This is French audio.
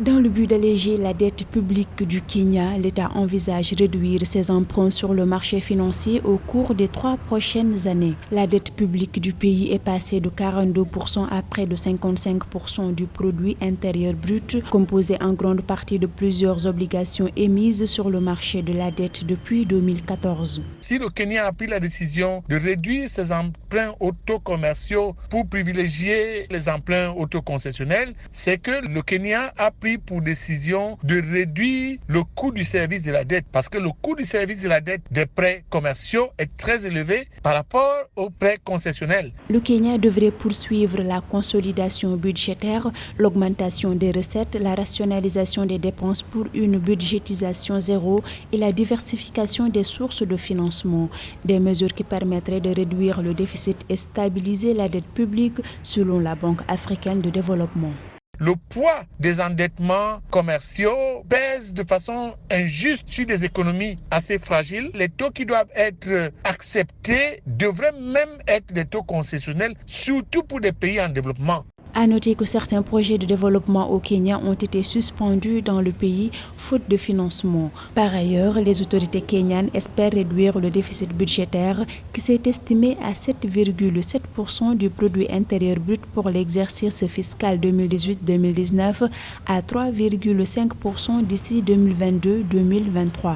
Dans le but d'alléger la dette publique du Kenya, l'État envisage réduire ses emprunts sur le marché financier au cours des 3 prochaines années. La dette publique du pays est passée de 42% à près de 55% du produit intérieur brut, composé en grande partie de plusieurs obligations émises sur le marché de la dette depuis 2014. Si le Kenya a pris la décision de réduire ses emprunts auto-commerciaux pour privilégier les emprunts autoconcessionnels, c'est que le Kenya a pris pour décision de réduire le coût du service de la dette, parce que le coût du service de la dette des prêts commerciaux est très élevé par rapport aux prêts concessionnels. Le Kenya devrait poursuivre la consolidation budgétaire, l'augmentation des recettes, la rationalisation des dépenses pour une budgétisation zéro et la diversification des sources de financement. Des mesures qui permettraient de réduire le déficit et stabiliser la dette publique selon la Banque africaine de développement. Le poids des endettements commerciaux pèse de façon injuste sur des économies assez fragiles. Les taux qui doivent être acceptés devraient même être des taux concessionnels, surtout pour des pays en développement. À noter que certains projets de développement au Kenya ont été suspendus dans le pays faute de financement. Par ailleurs, les autorités kenyanes espèrent réduire le déficit budgétaire qui s'est estimé à 7,7% du produit intérieur brut pour l'exercice fiscal 2018-2019 à 3,5% d'ici 2022-2023.